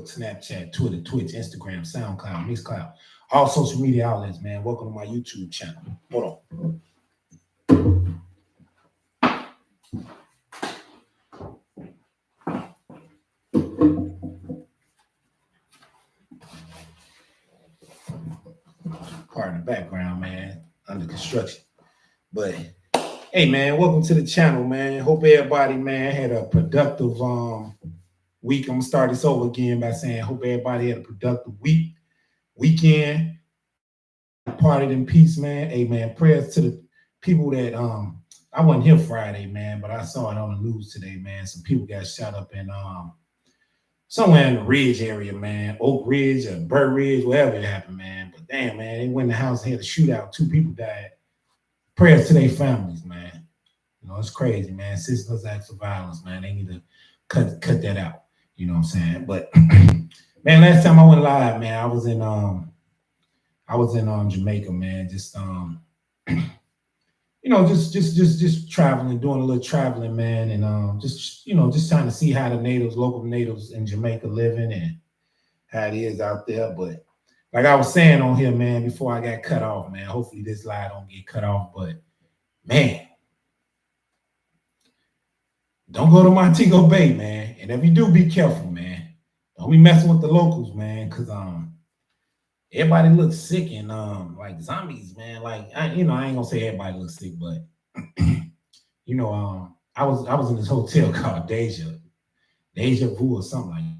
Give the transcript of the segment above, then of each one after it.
Facebook, Snapchat, Twitter, Twitch, Instagram, SoundCloud, Mixcloud, all social media outlets, man. Welcome to my YouTube channel. Hold on. Part in the background, man, under construction. But hey, man, welcome to the channel, man. Hope everybody, man, had a productive week. I'm gonna start this over again by saying, hope everybody had a productive weekend. Partied in peace, man. Hey, man, prayers to the people that I wasn't here Friday, man, but I saw it on the news today, man. Some people got shot up in somewhere in the Ridge area, man. Oak Ridge or Burr Ridge, wherever it happened, man. But damn, man, they went in the house and had a shootout. 2 people died. Prayers to their families, man. You know, it's crazy, man. Senseless acts of violence, man. They need to cut that out. You know what I'm saying? But man, last time I went live, man, I was in Jamaica, man. Just you know, just traveling, doing a little traveling, man, and just trying to see how the local natives in Jamaica living and how it is out there. But like I was saying on here, man, before I got cut off, man, hopefully this live don't get cut off, but man, don't go to Montego Bay, man. And if you do, be careful, man. Don't be messing with the locals, man, because everybody looks sick and like zombies, man. Like I ain't gonna say everybody looks sick, but you know, I was in this hotel called Deja Vu or something like that.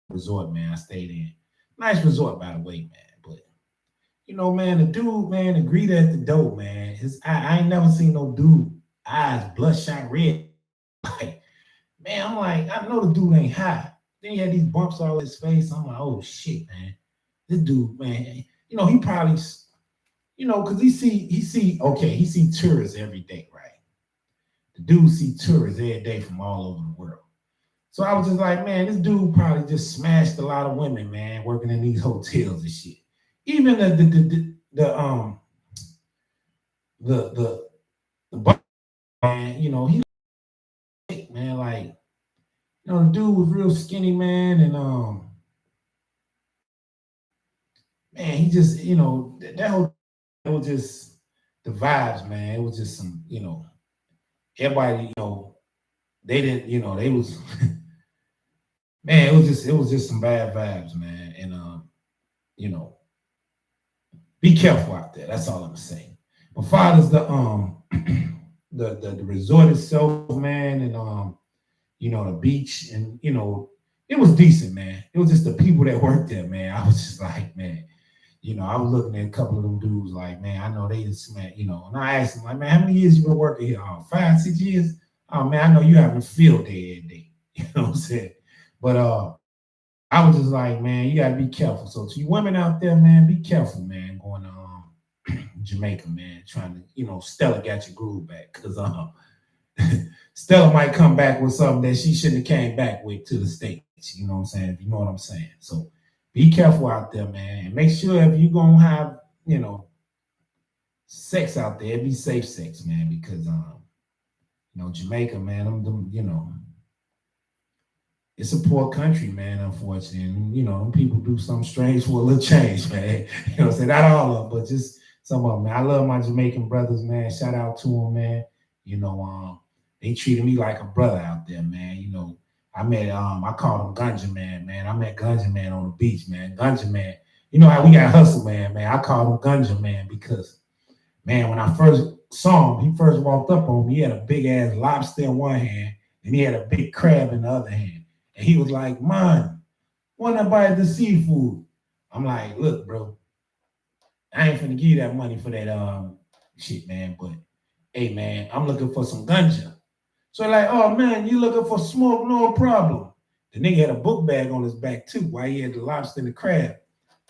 Resort, man. I stayed in. Nice resort, by the way, man. But you know, man, the dude, man, the greeter at the door, man. I ain't never seen no dude eyes bloodshot red. Like, man, I'm like, I know the dude ain't high. Then he had these bumps all his face. I'm like, oh shit, man. This dude, man, you know, he probably, you know, because he see tourists every day, right? The dude see tourists every day from all over the world. So I was just like, man, this dude probably just smashed a lot of women, man, working in these hotels and shit. Even the man, you know, he man, like, you know, the dude was real skinny, man, and man, he just, you know, that whole, it was just the vibes, man. It was just some, you know, everybody, you know, they didn't, you know, they was, man, it was just some bad vibes, man. And you know, be careful out there. That's all I'm saying. But father's the the resort itself, man, and you know, the beach, and you know, it was decent, man. It was just the people that worked there, man. I was just like, man. You know, I was looking at a couple of them dudes like, man, I know they just smack, you know. And I asked them, like, man, how many years you been working here? Oh, 5, 6 years? Oh, man, I know you having a field day every day. You know what I'm saying? But I was just like, man, you gotta be careful. So to you women out there, man, be careful, man, going to Jamaica, man, trying to, you know, Stella got your groove back. Cause Stella might come back with something that she shouldn't have came back with to the States. You know what I'm saying? If you know what I'm saying. So be careful out there, man. And make sure if you're going to have, you know, sex out there, be safe sex, man. Because, you know, Jamaica, man, them, you know, it's a poor country, man, unfortunately. And, you know, them people do something strange for a little change, man. You know what I'm saying? Not all of them, but just some of them, man. I love my Jamaican brothers, man. Shout out to them, man. You know, they treated me like a brother out there, man. You know, I met I called him Ganja Man, man. I met Ganja Man on the beach, man. Ganja Man. You know how we got Hustle Man, man. I called him Ganja Man because, man, when I first saw him, he first walked up on me. He had a big ass lobster in one hand, and he had a big crab in the other hand. And he was like, man, why not buy the seafood? I'm like, look, bro, I ain't finna give you that money for that shit, man. But hey, man, I'm looking for some ganja. So like, oh man, you looking for smoke? No problem. The nigga had a book bag on his back too, while he had the lobster and the crab.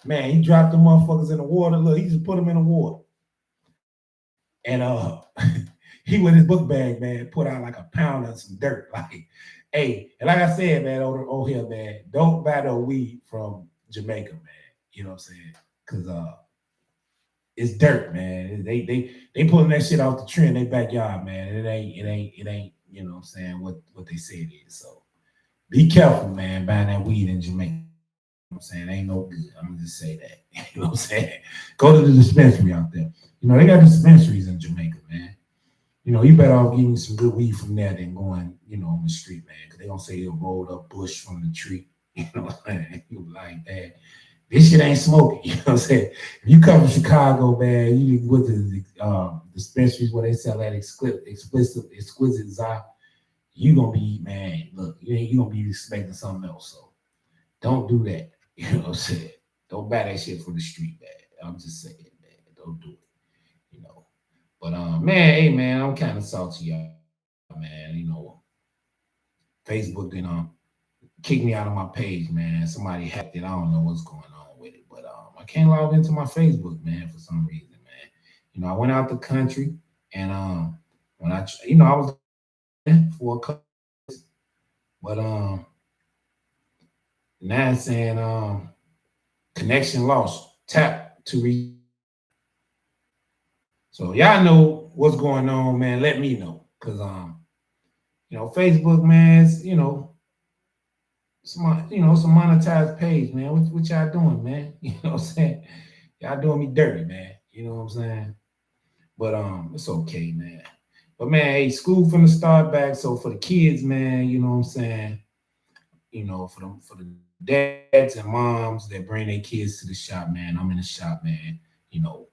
Man, he dropped the motherfuckers in the water. Look, he just put them in the water. And he with his book bag, man, put out like a pound of some dirt. Like, hey, and like I said, man, over here, man, don't buy no weed from Jamaica, man. You know what I'm saying? Because it's dirt, man. They pulling that shit off the tree in their backyard, man. It ain't, you know what I'm saying, what they say it is. So be careful, man, buying that weed in Jamaica. I'm saying? Ain't no good. I'm gonna just say that. You know what I'm saying? Go to the dispensary out there. You know, they got dispensaries in Jamaica, man. You know, you better off getting some good weed from there than going, on the street, man. Because they gonna say it rolled up bush from the tree. You know what I'm saying? You like that. This shit ain't smoking. You know what I'm saying? If you come from Chicago, man, you with the dispensaries where they sell that exquisite za, you gonna be, man, look, you gonna be expecting something else. So don't do that. You know what I'm saying? Don't buy that shit from the street, man. I'm just saying, man. Don't do it. You know. But man, hey man, I'm kind of salty, y'all, man. Facebook didn't kick me out of my page, man. Somebody hacked it. I don't know what's going on with it, but I can't log into my Facebook, man, for some reason, man. I went out the country, and when I was for a couple, but now it's saying connection lost. Tap to re. So y'all know what's going on, man. Let me know, cause Facebook, man, it's, some monetized page, man. What y'all doing, man? You know what I'm saying? Y'all doing me dirty, man. You know what I'm saying? But it's okay, man. But man, hey, school finna start back. So for the kids, man, you know what I'm saying? For the dads and moms that bring their kids to the shop, man. I'm in the shop, man. You know,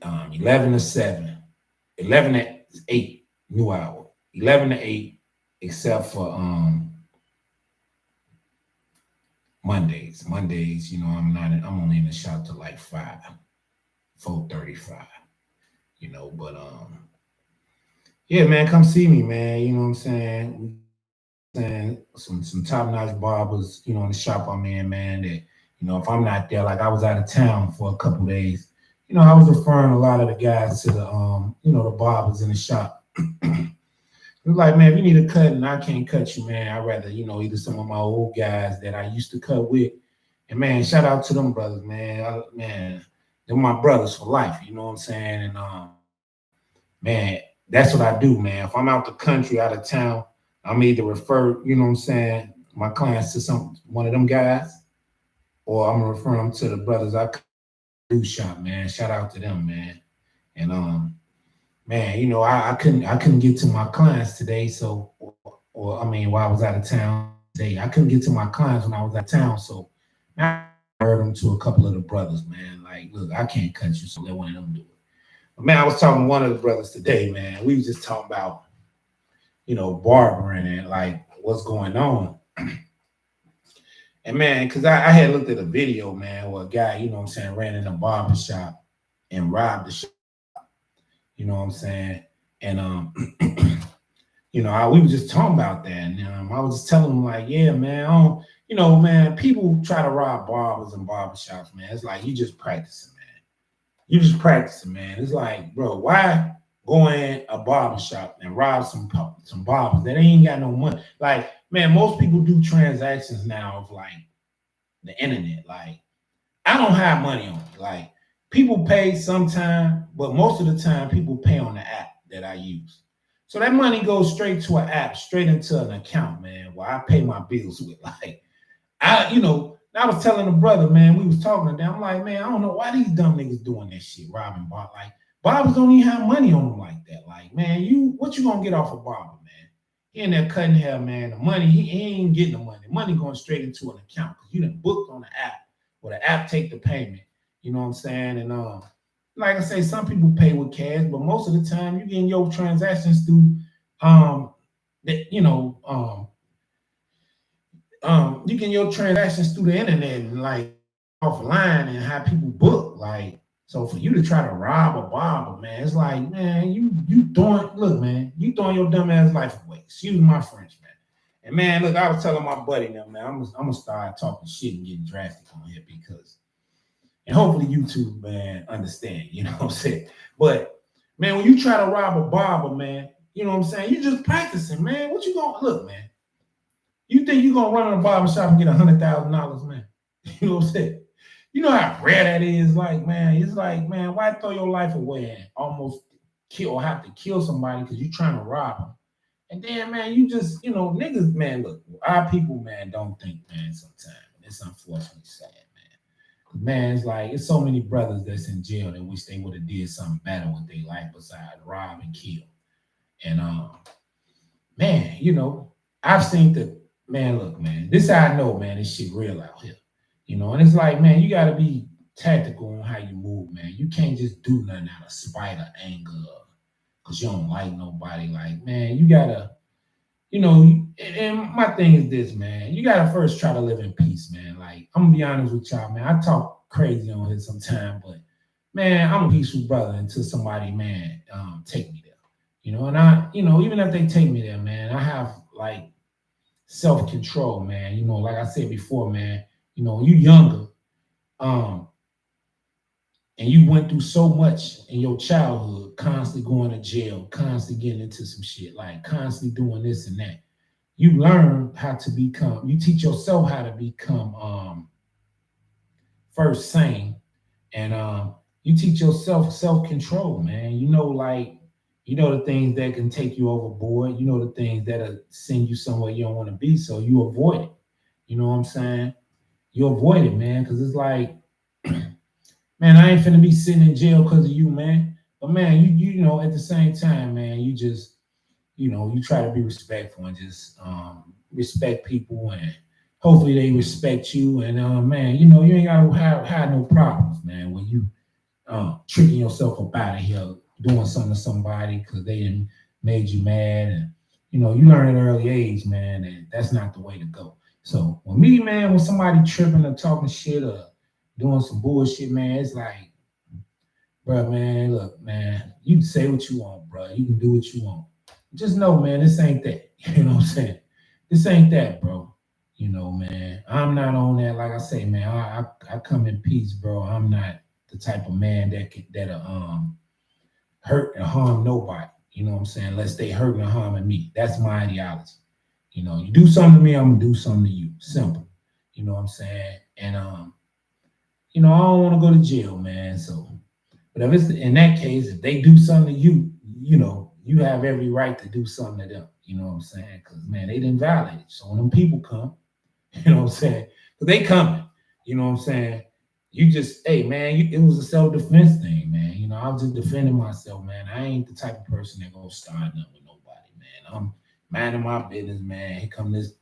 um, 11 to 7, 11 to 8, new hour. 11 to 8, except for Mondays. Mondays, I'm only in the shop till like 5, 4:35. But yeah, man, come see me, man. You know what I'm saying? Saying some top notch barbers, in the shop I'm in, man. That if I'm not there, like I was out of town for a couple days, I was referring a lot of the guys to the barbers in the shop. It was like, man, if you need a cut and I can't cut you, man, I'd rather, either some of my old guys that I used to cut with. And man, shout out to them brothers, man. Man, they're my brothers for life, you know what I'm saying? And man, that's what I do, man. If I'm out the country, out of town, I'm either refer, you know what I'm saying, my clients to one of them guys, or I'm gonna refer them to the brothers I do shop, man. Shout out to them, man. And man, I couldn't get to my clients today, so or I mean while I was out of town today, I couldn't get to my clients when I was out of town, so I heard them to a couple of the brothers, man. Like, look, I can't cut you, so let one of them do it. But man, I was talking to one of the brothers today, man. We was just talking about, barbering and like what's going on. And man, because I had looked at a video, man, where a guy, ran in a barber shop and robbed the shop, you know what I'm saying? And we were just talking about that. And I was just telling him, like, yeah, man, man, people try to rob barbers and barber shops, man. It's like you just practicing, man. You just practicing, man. It's like, bro, why go in a barber shop and rob some barbers that ain't got no money? Like, man, most people do transactions now of like the internet. Like, I don't have money on it. Like, people pay sometime, but most of the time people pay on the app that I use. So that money goes straight to an app, straight into an account, man, where I pay my bills with. Like, I was telling a brother, man, we was talking to them. I'm like, man, I don't know why these dumb niggas doing this shit, robbing bar. Like, barbers don't even have money on them like that. Like, man, what you gonna get off a barber, man? He in there cutting hair, man. The money, he ain't getting the money. The money going straight into an account because you done booked on the app, where the app take the payment. You know what I'm saying? And like I say, some people pay with cash, but most of the time you getting your transactions through you get your transactions through the internet and like offline and how people book. Like, so for you to try to rob a barber, man, it's like, man, you throwing your dumb ass life away. Excuse my French, man. And man, look, I was telling my buddy now, man, I'm gonna start talking shit and getting drastic on here because, and hopefully YouTube, man, understand, you know what I'm saying? But man, when you try to rob a barber, man, you know what I'm saying? You just practicing, man. What you gonna look, man? You think you're gonna run in a barber shop and get $100,000, man? You know what I'm saying? You know how rare that is. Like, man, it's like, man, why throw your life away and almost kill or have to kill somebody because you're trying to rob them? And then, man, you just, niggas, man, look, our people, man, don't think, man, sometimes. And it's unfortunately sad, man. Man, it's like it's so many brothers that's in jail that wish they would have did something better with their life besides rob and kill. And man, I've seen the man. Look, man, this how I know, man. This shit real out here, And it's like, man, you gotta be tactical on how you move, man. You can't just do nothing out of spite or anger, because you don't like nobody. Like, man, you gotta, and my thing is this, man. You gotta first try to live in peace, man. Like, I'm gonna be honest with y'all, man. I talk crazy on here sometimes, but man, I'm a peaceful brother until somebody, man, take me there. And even if they take me there, man, I have like self-control, man. Like I said before, man, you younger, um, and you went through so much in your childhood, constantly going to jail, constantly getting into some shit, like constantly doing this and that. You learn how to become, you teach yourself how to become first sane, and you teach yourself self-control, man. The things that can take you overboard, the things that'll send you somewhere you don't want to be, so you avoid it. You know what I'm saying? You avoid it, man, because it's like, man, I ain't finna be sitting in jail because of you, man. But man, at the same time, man, you just, you try to be respectful and just respect people, and hopefully they respect you. And man, you ain't gotta have no problems, man, when you tricking yourself up out of here, doing something to somebody because they didn't made you mad. And you learn at an early age, man, and that's not the way to go. So when somebody tripping or talking shit or doing some bullshit, man, it's like, bro, man, look, man, you can say what you want, bro. You can do what you want. Just know, man, this ain't that. You know what I'm saying? This ain't that, bro. Man, I'm not on that. Like I say, man, I come in peace, bro. I'm not the type of man that'll hurt and harm nobody. You know what I'm saying? Unless they hurting or harming me. That's my ideology. You do something to me, I'm gonna do something to you. Simple. You know what I'm saying? And I don't want to go to jail, man. So, but if it's in that case, if they do something to you, you have every right to do something to them. You know what I'm saying? Because man, they didn't violate it. So when them people come, you know what I'm saying? Because they coming. You know what I'm saying? You just, hey man, it was a self-defense thing, man. I was just defending myself, man. I ain't the type of person that gonna start nothing with nobody, man. I'm minding my business, man. Here come this,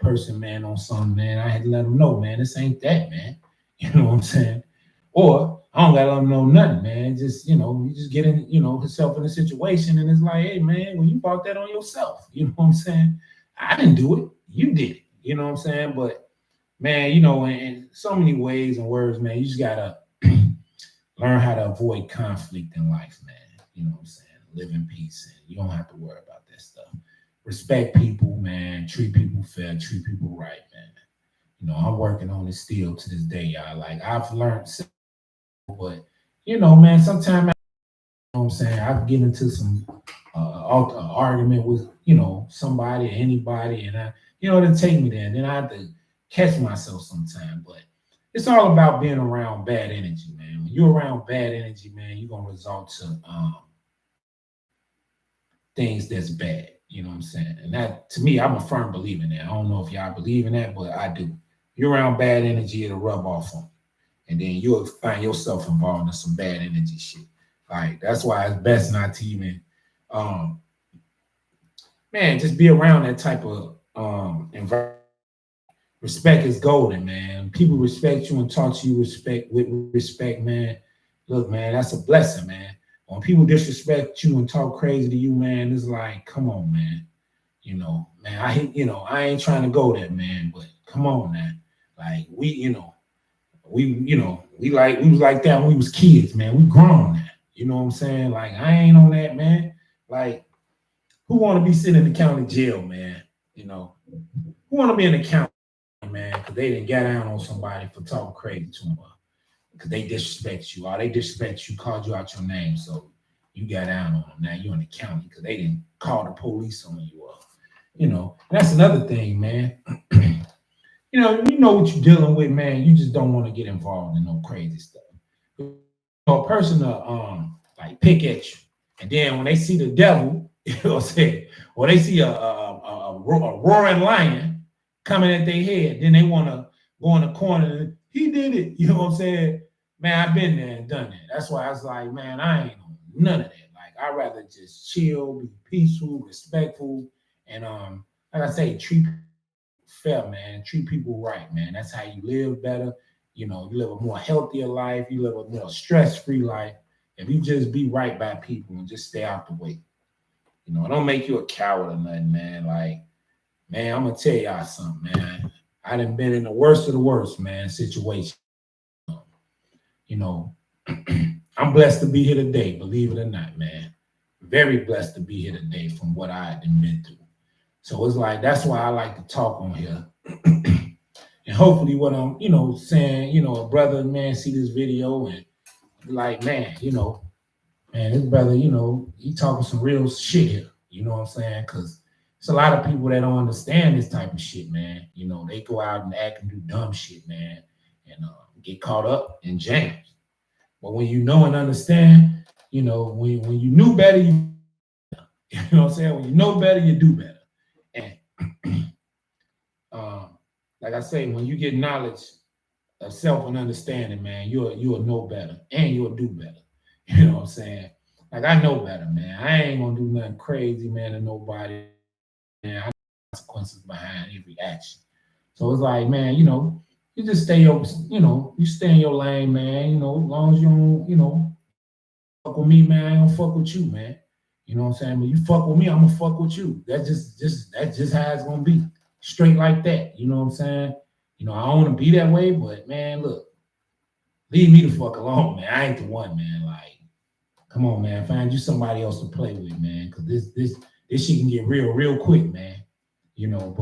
person, man, on something, man. I had to let them know, man, this ain't that, man. You know what I'm saying? Or I don't gotta let them know nothing, man. Just, you just get in, yourself in a situation, and it's like, hey man, well, you brought that on yourself. You know what I'm saying? I didn't do it. You did it. You know what I'm saying? But man, in so many ways and words, man, you just gotta learn how to avoid conflict in life, man. You know what I'm saying? Live in peace, and you don't have to worry about that stuff. Respect people, man. Treat people fair. Treat people right, man. I'm working on it still to this day, y'all. Like I've learned, but man, sometimes I'm saying I get into some argument with somebody or anybody, and they take me there, and then I have to catch myself sometime. But it's all about being around bad energy, man. When you're around bad energy, man, you're gonna result to things that's bad. You know what I'm saying? And that, to me, I'm a firm believer in that. I don't know if y'all believe in that, but I do. You're around bad energy, it'll rub off on you, and then you'll find yourself involved in some bad energy shit. Like that's why it's best not to even, man, just be around that type of environment. Respect is golden, man. People respect you and talk to you with respect, man. Look, man, that's a blessing, man. When people disrespect you and talk crazy to you, man, it's like, come on, man. Man, I ain't trying to go there, man, but come on, man. Like we was like that when we was kids, man. We grown now. You know what I'm saying? Like I ain't on that, man. Like who want to be sitting in the county jail, man? Who want to be in the county, man, because they didn't get down on somebody for talking crazy to them, because they disrespect you, or they disrespect you, called you out your name, so you got down on them. Now you're in the county because they didn't call the police on you, that's another thing, man. You know what you're dealing with, man. You just don't want to get involved in no crazy stuff. A person like pick at you, and then when they see the devil, You know what I'm saying? Or they see a roaring lion coming at their head, then they want to go in the corner and he did it. You know what I'm saying? Man, I've been there and done that. That's why I was like, man, I ain't on none of that. Like, I'd rather just chill, be peaceful, respectful, and like I say, treat fair, man. Treat people right, man. That's how you live better. You know, you live a more healthier life. You live a more stress-free life. If you just be right by people and just stay out the way. You know, it don't make you a coward or nothing, man. Like, man, I'm gonna tell y'all something, man. I done been in the worst of the worst, man, situation. You know, I'm blessed to be here today, believe it or not, man. Very blessed to be here today from what I had been through. So it's like that's why I like to talk on here. And hopefully what I'm, saying, a brother, man, see this video and like, man, man, this brother, he talking some real shit here. You know what I'm saying? Because it's a lot of people that don't understand this type of shit, man. You know, they go out and act and do dumb shit, man, and get caught up in jams. But when you know and understand, when you knew better, you know what I'm saying? When you know better, you do better. And like I say, when you get knowledge of self and understanding, man, you'll know better and you'll do better. You know what I'm saying? Like I know better, man. I ain't gonna do nothing crazy, man, to nobody. Man, I know consequences behind every action. So it's like, man, you just stay your, you stay in your lane, man. As long as you don't, fuck with me, man, I don't fuck with you, man. You know what I'm saying? When you fuck with me, I'm gonna fuck with you. That's just how it's gonna be. Straight like that. You know what I'm saying? I don't want to be that way, but man, look, leave me the fuck alone, man. I ain't the one, man. Like, come on, man. Find you somebody else to play with, man. Cause this shit can get real quick, man. But you don't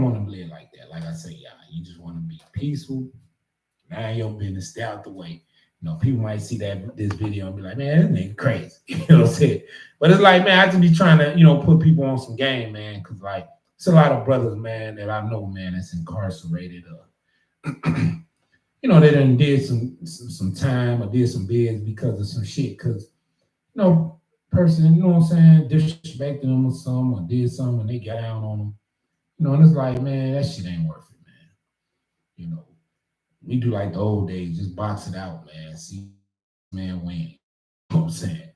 want to live like that. Like I say, y'all, you just want to be peaceful, mind your business, stay out the way. People might see this video and be like, man, this nigga crazy. You know what I'm saying? But it's like, man, I just be trying to, put people on some game, man, because like it's a lot of brothers, man, that I know, man, that's incarcerated. They done did some time or did some bids because of some shit. Because, person, you know what I'm saying, disrespected them or something or did something and they got down on them. And it's like, man, that shit ain't worth it, man. We do like the old days, just box it out, man. See, man, win. You know what I'm saying?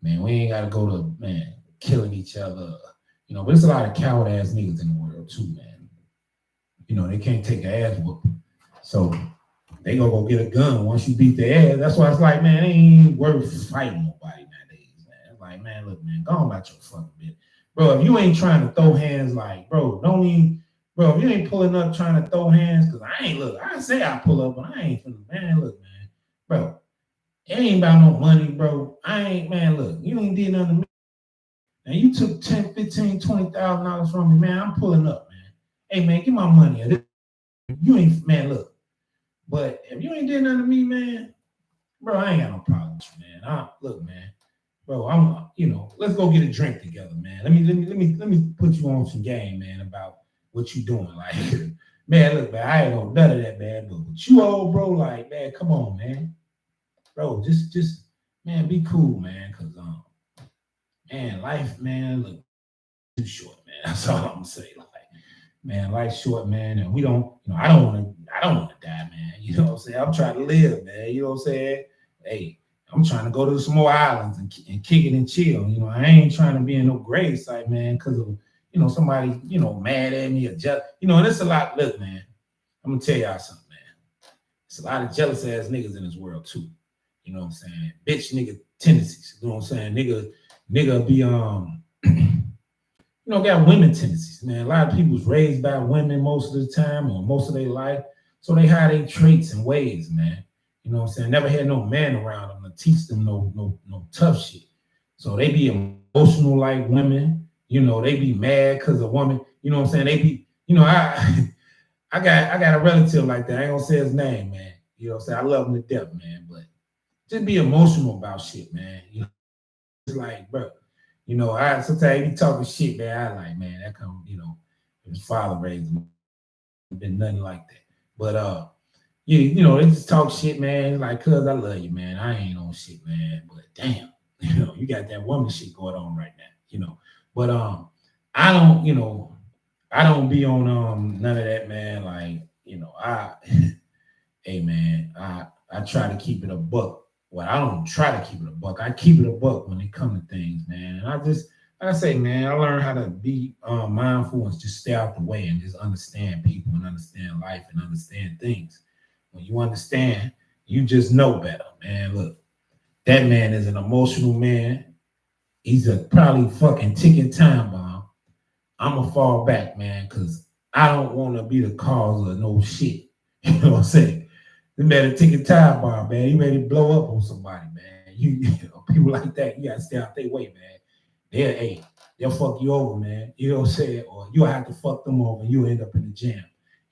Man, we ain't got to go to, man, killing each other. But there's a lot of coward ass niggas in the world too, man. They can't take an ass whooping. So they gonna go get a gun once you beat their ass. That's why it's like, man, it ain't worth fighting nobody nowadays, man. It's like, man, look, man, go on about your fucking bit. Bro, if you ain't trying to throw hands, like, bro, don't even, bro, if you ain't pulling up trying to throw hands, because I say I pull up, but I ain't finna, man, look, man, bro, it ain't about no money, bro. I ain't, man, look, you ain't did nothing to me. And you took $10, $15, $20,000 from me, man, I'm pulling up, man. Hey, man, get my money. You ain't, man, look. But if you ain't did nothing to me, man, bro, I ain't got no problems, man. Look, man, bro, let's go get a drink together, man. Let me put you on some game, man, about what you doing. Like, man, look, man, I ain't gonna none of that, man. But with you old, bro, like, man, come on, man. Bro, just man, be cool, man. Cause man, life, man, look too short, man. That's all I'm gonna say. Like, man, life's short, man, and we don't, I don't want to die, man. You know what I'm saying? I'm trying to live, man. You know what I'm saying? Hey, I'm trying to go to some more islands and kick it and chill. I ain't trying to be in no grave site, man, because of somebody, mad at me or just, and it's a lot. Look, man, I'm gonna tell y'all something, man. It's a lot of jealous ass niggas in this world too. You know what I'm saying? Bitch nigga tendencies. You know what I'm saying? Nigga be got women tendencies, man. A lot of people's raised by women most of the time or most of their life. So they have their traits and ways, man. You know what I'm saying? Never had no man around them to teach them no tough shit. So they be emotional like women. They be mad because of woman. You know what I'm saying? They be, I got a relative like that. I ain't gonna say his name, man. You know what I'm saying? I love him to death, man. But just be emotional about shit, man. It's like, bro. I sometimes he talking shit, man. I like, man, that come, his father raised him. Been nothing like that. But they just talk shit, man. Like, cuz I love you, man. I ain't on shit, man. But damn, You got that woman shit going on right now. But I don't, I don't be on none of that, man. Like, I hey man, I try to keep it a buck. Well, I don't try to keep it a buck. I keep it a buck when it comes to things, man. And I say, man, I learned how to be mindful and just stay out the way and just understand people and understand life and understand things. When you understand, you just know better, man. Look, that man is an emotional man. He's a probably fucking ticking time bomb. I'm gonna fall back, man, because I don't want to be the cause of no shit. You know what I'm saying? You better take a time bomb, man. You ready to blow up on somebody, man. People like that, you gotta stay out their way, man. They'll fuck you over, man. You know what I'm saying? Or you'll have to fuck them over and you'll end up in the jam.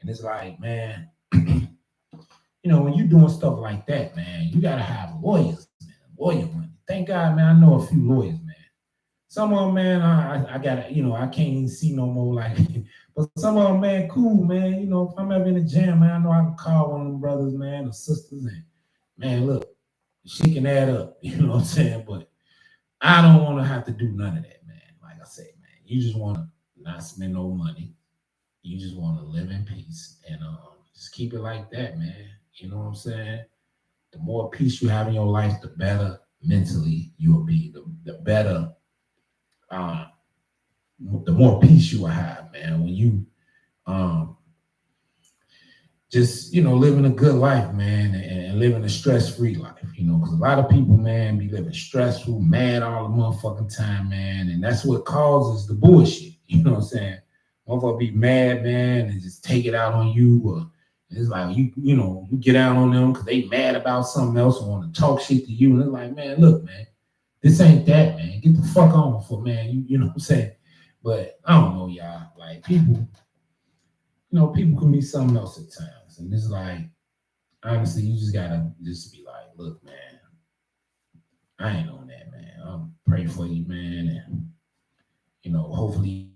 And it's like, man, when you're doing stuff like that, man, you gotta have lawyers, man. Lawyer money. Thank God, man, I know a few lawyers, man. Some of them, man, I gotta, I can't even see no more like but some of them, man, cool, man. If I'm ever in the jam, man, I know I can call one of them brothers, man, or sisters, and man, look, she can add up, you know what I'm saying? But I don't want to have to do none of that, man. Like I said, man, you just want to not spend no money. You just want to live in peace and just keep it like that, man. You know what I'm saying? The more peace you have in your life, the better mentally you will be. The better, the more peace you will have, man. When you just living a good life, man, and living a stress-free life, because a lot of people, man, be living stressful, mad all the motherfucking time, man, and that's what causes the bullshit. You know what I'm saying? Motherfucker be mad, man, and just take it out on you, or it's like you get out on them because they mad about something else and want to talk shit to you, and it's like, man, look, man, this ain't that, man. Get the fuck on for, man. You know what I'm saying? But I don't know, y'all. Like people can be something else at times, and it's like, honestly, you just gotta just be like, look, man, I ain't on that, man. I'm praying for you, man, and hopefully,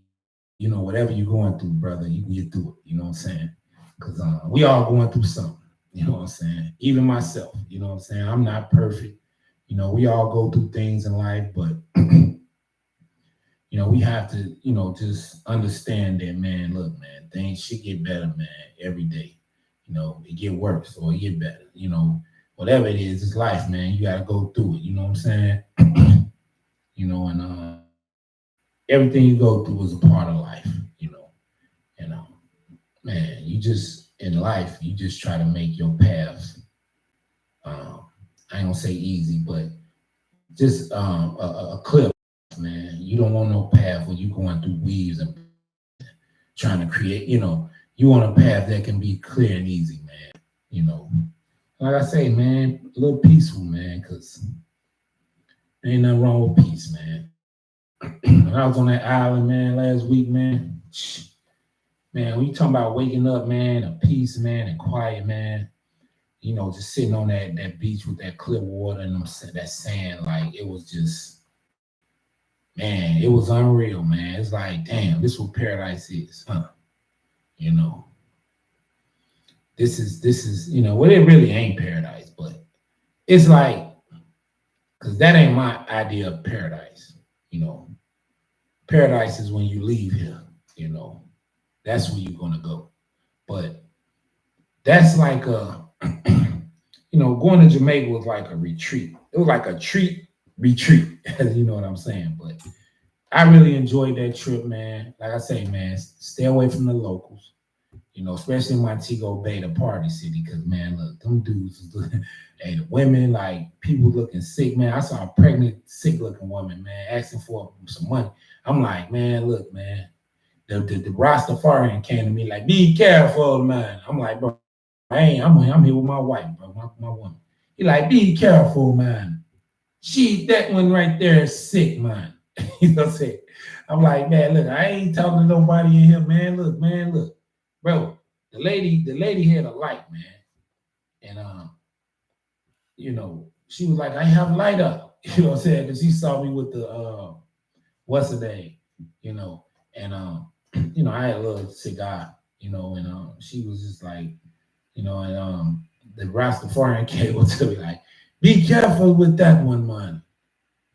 whatever you're going through, brother, you can get through it. You know what I'm saying? Because we all going through something. You know what I'm saying? Even myself. You know what I'm saying? I'm not perfect. We all go through things in life, but we have to, just understand that, man. Look, man, things should get better, man, every day. It get worse or it get better. Whatever it is, it's life, man. You gotta go through it. You know what I'm saying? And everything you go through is a part of life. And man, you just in life, you just try to make your path. I ain't gonna say easy, but just a clear, man. You don't want no path where you going through weaves and trying to create. You want a path that can be clear and easy, man. Like I say, man, a little peaceful, man, because ain't nothing wrong with peace, man. When I was on that island, man, last week, man, when you talking about waking up, man, and peace, man, and quiet, man, just sitting on that beach with that clear water and that sand, like it was just, man, it was unreal, man. It's like, damn, this is what paradise is, huh? This is, well, it really ain't paradise, but it's like, because that ain't my idea of paradise. Paradise is when you leave here, that's where you're gonna go. But that's like going to Jamaica was like a retreat. It was like a retreat, you know what I'm saying? But I really enjoyed that trip, man. Like I say, man, stay away from the locals. Especially Montego Bay, the party city, because, man, look, them dudes, hey, the women, like, people looking sick, man. I saw a pregnant, sick-looking woman, man, asking for some money. I'm like, man, look, man, the Rastafarian came to me like, be careful, man. I'm like, bro, I'm here with my wife, bro, my woman. He like, be careful, man. That one right there is sick, man. You know what I'm saying? I'm like, man, look, I ain't talking to nobody in here, man. Look. Bro, the lady had a light, man. And she was like, I have light up. You know what I'm saying? Because she saw me with the what's the name? And I had a little cigar, and she was just like, the Rastafarian came to me like, be careful with that one, man.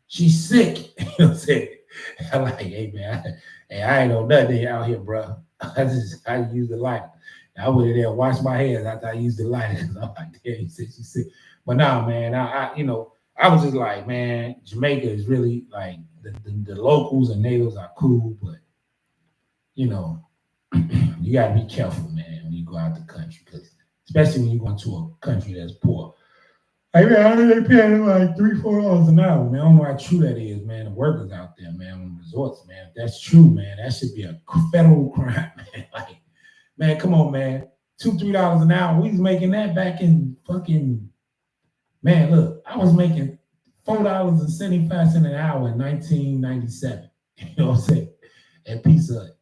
she's sick. You know what I'm saying? I'm like, hey man, I ain't know nothing out here, bro. I use the lighter. I went in there and washed my hands after I used the lighter. I'm like, damn, he said she's sick. But nah, man, I was just like, man, Jamaica is really like the locals and natives are cool, but you know, you gotta be careful, man, when you go out the country, because especially when you go into a country that's poor. Like, man, they paying like $3-4 an hour, man. I don't know how true that is, man. The workers out there, man, on the resorts, man. If that's true, man, that should be a federal crime, man. Like, man, come on, man. $2-3 an hour. We was making that back in fucking, man. Look, I was making $4.75 an hour in 1997. You know what I'm saying? At Pizza Hut.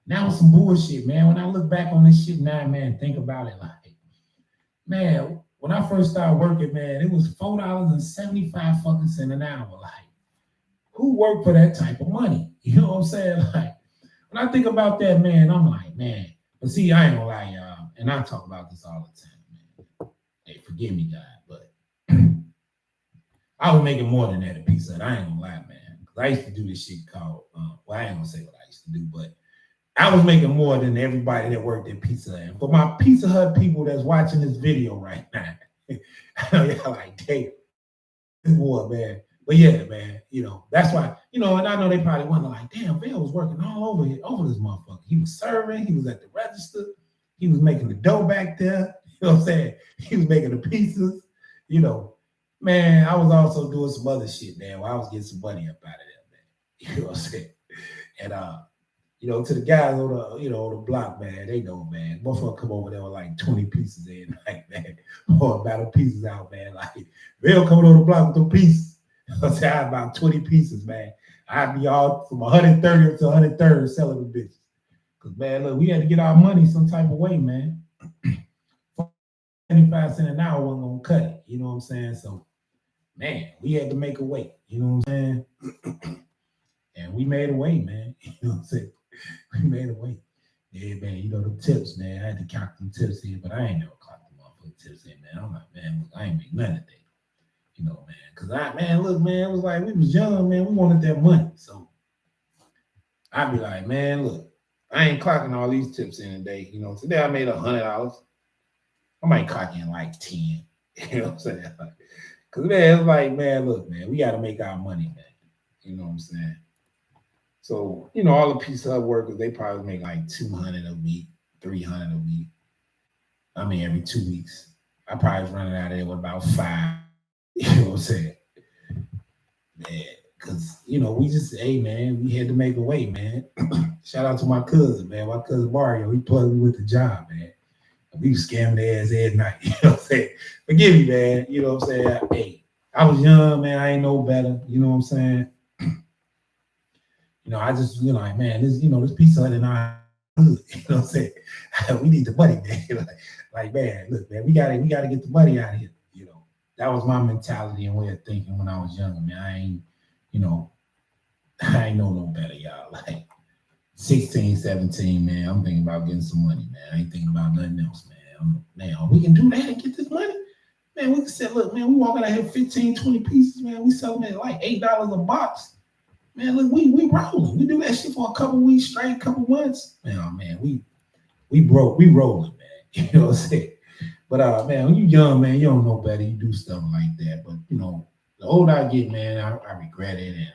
Now it's some bullshit, man. When I look back on this shit now, man, think about it, like, man, when I first started working, man, it was $4.75 fucking cent an hour. Like, who worked for that type of money? You know what I'm saying? Like, when I think about that, man, I'm like, man. But see, I ain't gonna lie, y'all, and I talk about this all the time, man. Hey, forgive me, God, but I was making more than that at Pizza Hut. I ain't gonna lie, man. Because I used to do this shit called, well, I ain't gonna say what I used to do, but I was making more than everybody that worked at Pizza Hut. For my Pizza Hut people that's watching this video right now, I know y'all like, damn, this boy, man. But yeah, man, that's why, and I know they probably wonder, like, damn, Bill was working all over this motherfucker. He was serving, he was at the register, he was making the dough back there, you know what I'm saying? He was making the pizzas, Man, I was also doing some other shit, man, where I was getting some money up out of there, man. You know what I'm saying? And to the guys on the block, man, they know, man. Motherfucker come over there with like 20 pieces in, like, man, or about them pieces out, man. Like, they'll come on the block with them pieces. I say I had about 20 pieces, man. I'd be all from 130 to 130 selling the bitches. Cause man, look, we had to get our money some type of way, man. 75 cents an hour wasn't gonna cut it. You know what I'm saying? So, man, we had to make a way. You know what I'm saying? And we made a way, man. You know what I'm saying? We made a way. Yeah, man, the tips, man. I had to count them tips in, but I ain't never clocked them motherfucking tips in, man. I'm like, man, I ain't make none of that. Man. Because look, man, it was like we was young, man. We wanted that money. So I'd be like, man, look, I ain't clocking all these tips in a day. Today I made $100. I might clock in like 10. You know what I'm saying? Because, man, it's like, man, look, man, we got to make our money, man. You know what I'm saying? So, all the Pizza Hut workers, they probably make like 200 a week, 300 a week. I mean, every 2 weeks. I probably was running out of there with about 5. You know what I'm saying? Man, because, we just, hey, man, we had to make a way, man. Shout out to my cousin, man. My cousin Mario, he plugged me with the job, man. We was scamming their ass every night. You know what I'm saying? Forgive me, man. You know what I'm saying? Hey, I was young, man. I ain't know better. You know what I'm saying? I just, like, man, this Pizza Hut and I, you know what I'm saying? We need the money, man. like, man, look, man, we gotta get the money out of here. That was my mentality and way of thinking when I was younger, man. I ain't know no better, y'all. Like 16, 17, man, I'm thinking about getting some money, man. I ain't thinking about nothing else, man. We can do that and get this money. Man, we can say, look, man, we walking out here 15, 20 pieces, man. We selling it like $8 a box. Man, look, we rolling. We do that shit for a couple weeks straight, couple months. Man, we rolling, man. You know what I'm saying? But man, when you young, man, you don't know better. You do stuff like that. But the older I get, man, I regret it. And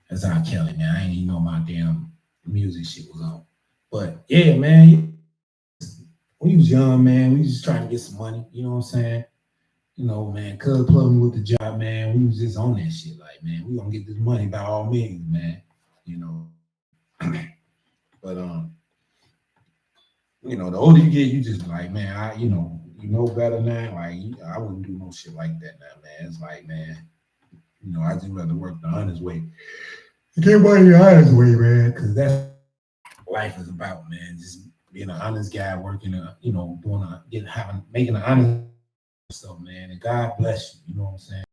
that's how Kelly, man. I ain't even know my damn music shit was on. But yeah, man, we was young, man. We was just trying to get some money. You know what I'm saying? Man, cuz plugged me with the job, man. We was just on that shit. Like, man, we gonna get this money by all means, man. But the older you get, you just like, man, you know better now. Like, I wouldn't do no shit like that now, man. It's like, man, I just rather work the honest way. Get money the honest way, man, because that's what life is about, man. Just being an honest guy, working, doing making an honest stuff, man. And God bless you. You know what I'm saying?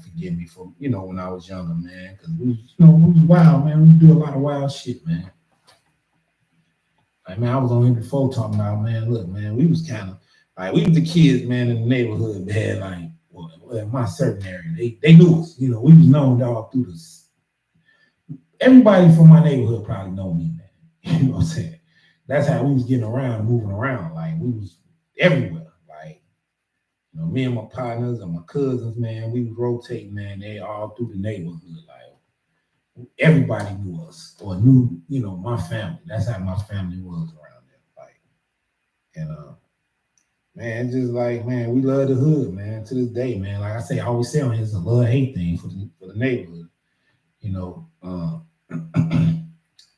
Forgive me for, when I was younger, man, because we was wild, man. We do a lot of wild shit, man. Like, man, I was on here before talking about, man, look, man, we was kind of like, we was the kids, man, in the neighborhood that had, like, well, in my certain area, they knew us, we was known all through this. Everybody from my neighborhood probably know me, man. You know what I'm saying? That's how we was getting around, moving around. Like, we was everywhere. Like, me and my partners and my cousins, man, we was rotating, man. They all through the neighborhood. Like, everybody knew us or knew, my family. That's how my family was around there. Like, and man, just like, man, we love the hood, man, to this day, man. Like I say, I always say on here, it's a love-hate thing for the neighborhood.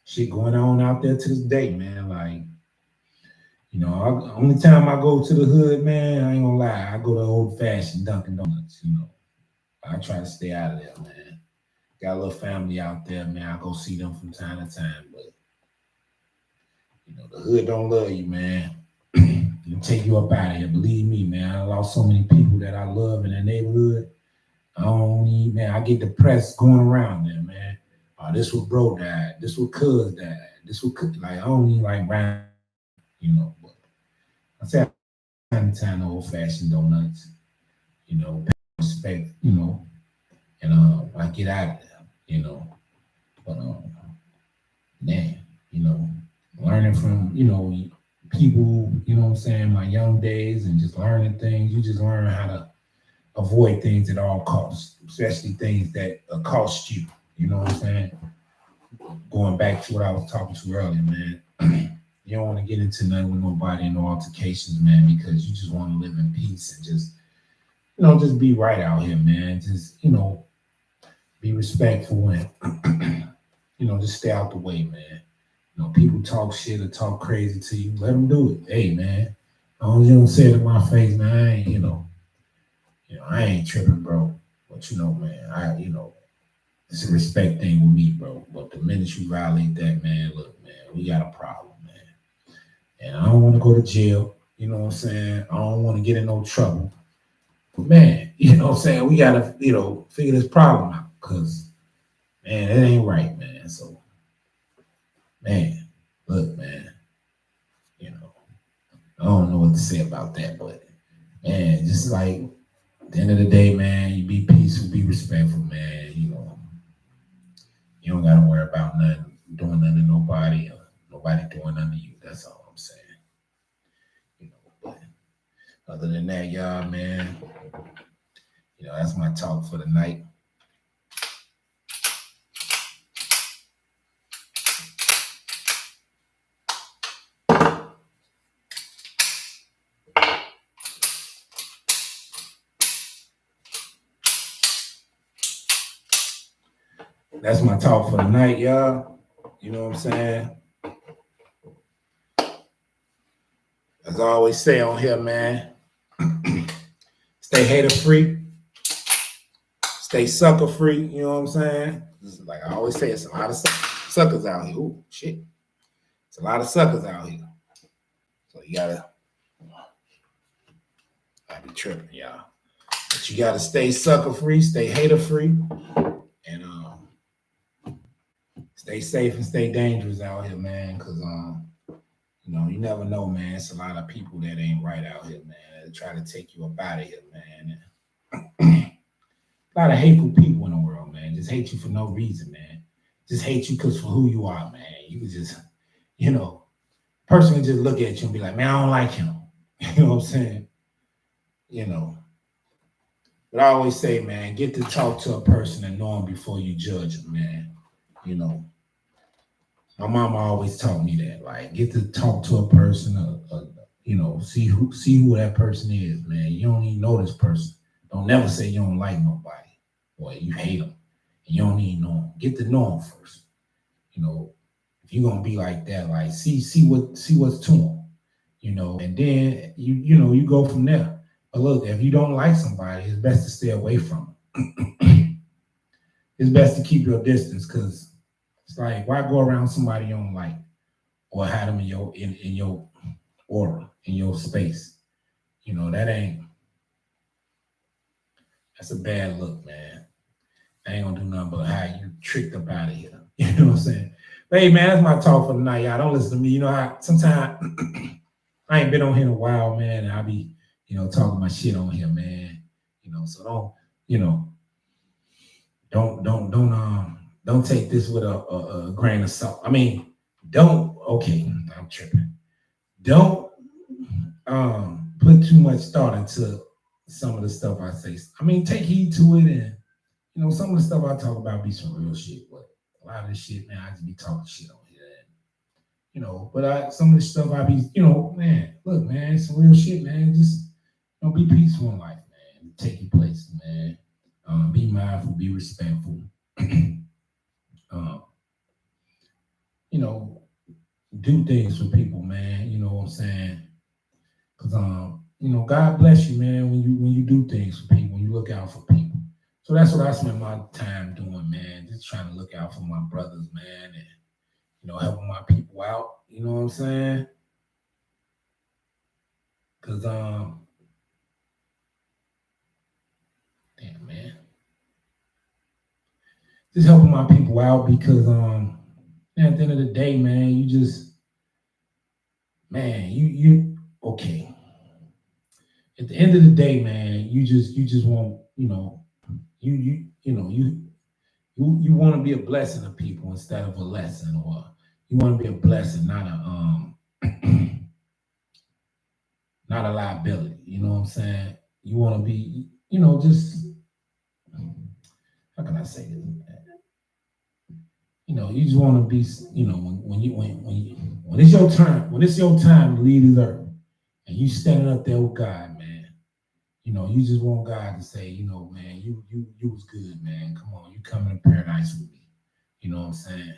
Shit going on out there to this day, man. Like, only time I go to the hood, man, I ain't gonna lie, I go to old-fashioned Dunkin' Donuts, I try to stay out of there, man. Got a little family out there, man. I go see them from time to time, but the hood don't love you, man. It'll take you up out of here. Believe me, man. I lost so many people that I love in that neighborhood. I get depressed going around there, man. Oh, this what bro died. This what cuz died. This what like I don't even like round, But I say time to time the old fashioned donuts, respect, and I get out of there, But man, learning from, people, what I'm saying, my young days and just learning things, you just learn how to avoid things at all costs, especially things that cost you. You know what I'm saying? Going back to what I was talking to earlier, man. You don't want to get into nothing with nobody and no altercations, man, because you just want to live in peace and just, just be right out here, man. Just, be respectful and, just stay out the way, man. People talk shit or talk crazy to you, let them do it. Hey, man, as long as you don't say it in my face, man, I ain't, I ain't tripping, bro. But, man, it's a respect thing with me, bro. But the minute you violate that, man, look, man, we got a problem, man. And I don't want to go to jail. You know what I'm saying? I don't want to get in no trouble. But, man, you know what I'm saying? We got to, figure this problem out because, man, it ain't right, man. So, man, look, man, I don't know what to say about that, but, man, just like at the end of the day, man, you be peaceful, be respectful, man. You don't got to worry about nothing, doing nothing to nobody or nobody doing nothing to you. That's all I'm saying. But other than that, y'all, man, that's my talk for the night. That's my talk for the night, y'all. You know what I'm saying? As I always say on here, man, stay hater free, stay sucker free. You know what I'm saying? Like I always say, it's a lot of suckers out here. Ooh, shit. It's a lot of suckers out here. So you gotta, I be tripping, y'all. But you gotta stay sucker free, stay hater free, and stay safe and stay dangerous out here, man. Cause you never know, man. It's a lot of people that ain't right out here, man. That try to take you up out of here, man. A lot of hateful people in the world, man. Just hate you for no reason, man. Just hate you because for who you are, man. You could just, person can just look at you and be like, man, I don't like him. You know what I'm saying? But I always say, man, get to talk to a person and know them before you judge them, man. My mama always taught me that. Like, get to talk to a person, see who that person is, man. You don't even know this person. Don't never say you don't like nobody or you hate them. And you don't even know them. Get to know them first. If you're gonna be like that, like see what's to them, and then you go from there. But look, if you don't like somebody, it's best to stay away from them. It's best to keep your distance because it's like, why go around somebody you don't like? or have them in your aura, in your space. That's a bad look, man. I ain't gonna do nothing but how you tricked up out of here. You know what I'm saying? But hey, man, that's my talk for the night, y'all. Don't listen to me. Sometimes I ain't been on here in a while, man, and I be, talking my shit on here, man. So you know, don't take this with a grain of salt. I mean, don't. Okay, I'm tripping. Don't put too much thought into some of the stuff I say. I mean, take heed to it, and some of the stuff I talk about be some real shit, but a lot of this shit, man, I just be talking shit on here. But some of the stuff I be, man, look, man, some real shit, man. Just be peaceful in life, man. Take your place, man. Be mindful, be respectful. um, do things for people, man. You know what I'm saying? Cause God bless you, man, when you do things for people, when you look out for people. So that's what I spend my time doing, man. Just trying to look out for my brothers, man, and helping my people out. You know what I'm saying? Cause damn, man, just helping my people out because at the end of the day, man, you just, man, you okay. At the end of the day, man, you just want, you want to be a blessing to people instead of a lesson, or you want to be a blessing, not not a liability. You know what I'm saying? You want to be, just, how can I say this? You just want to be, when it's your turn, when it's your time to leave this earth, and you standing up there with God, man. You just want God to say, man, you was good, man. Come on, you coming to paradise with me. You know what I'm saying?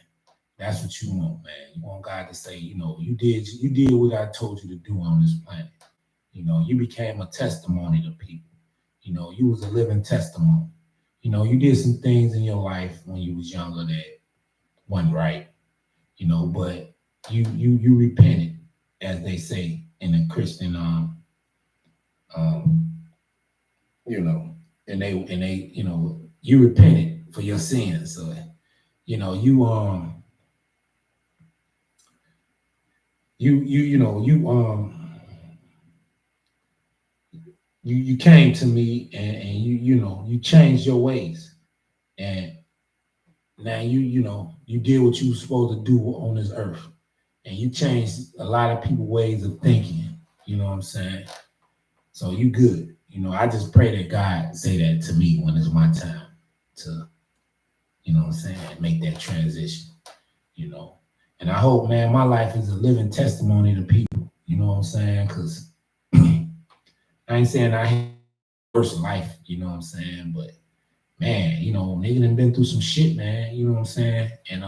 That's what you want, man. You want God to say, you did what I told you to do on this planet. You became a testimony to people. You was a living testimony. You did some things in your life when you was younger that wasn't right. But you repented, as they say in the Christian um you repented for your sins. So you came to me, and you changed your ways, and now you did what you were supposed to do on this earth, and you changed a lot of people's ways of thinking. You know what I'm saying? So you good. I just pray that God say that to me when it's my time to, what I'm saying, make that transition. And I hope, man, my life is a living testimony to people. You know what I'm saying? Because I ain't saying I have a worse life. You know what I'm saying? But man, nigga done been through some shit, man. You know what I'm saying? And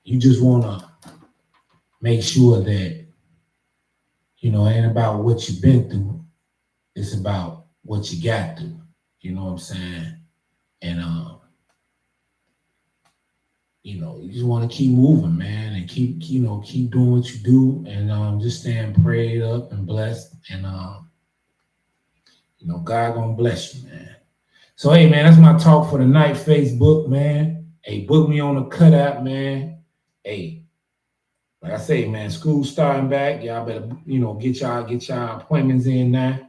you just wanna make sure that it ain't about what you've been through. It's about what you got through. You know what I'm saying? And you just want to keep moving, man, and keep doing what you do, and just staying prayed up and blessed, and God gonna bless you, man. So hey, man, that's my talk for the night. Facebook, man. Hey, book me on the cutout, man. Hey, like I say, man, school starting back. Y'all better, get y'all appointments in now.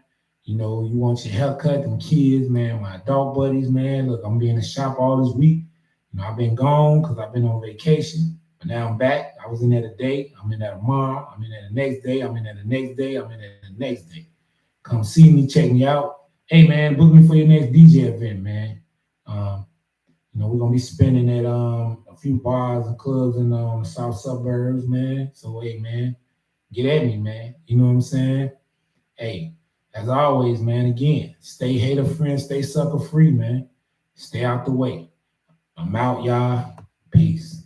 You want your haircut, them kids, man, my adult buddies, man. Look, I'm being in the shop all this week. I've been gone because I've been on vacation, but now I'm back. I was in there today. I'm in there tomorrow. I'm in there the next day. I'm in there the next day. I'm in there the next day. Come see me, check me out. Hey, man, book me for your next DJ event, man. We're gonna be spending at a few bars and clubs in the south suburbs, man. So hey, man, get at me, man. You know what I'm saying? Hey, as always, man. Again, stay hater free, stay sucker free, man. Stay out the way. I'm out, y'all. Peace.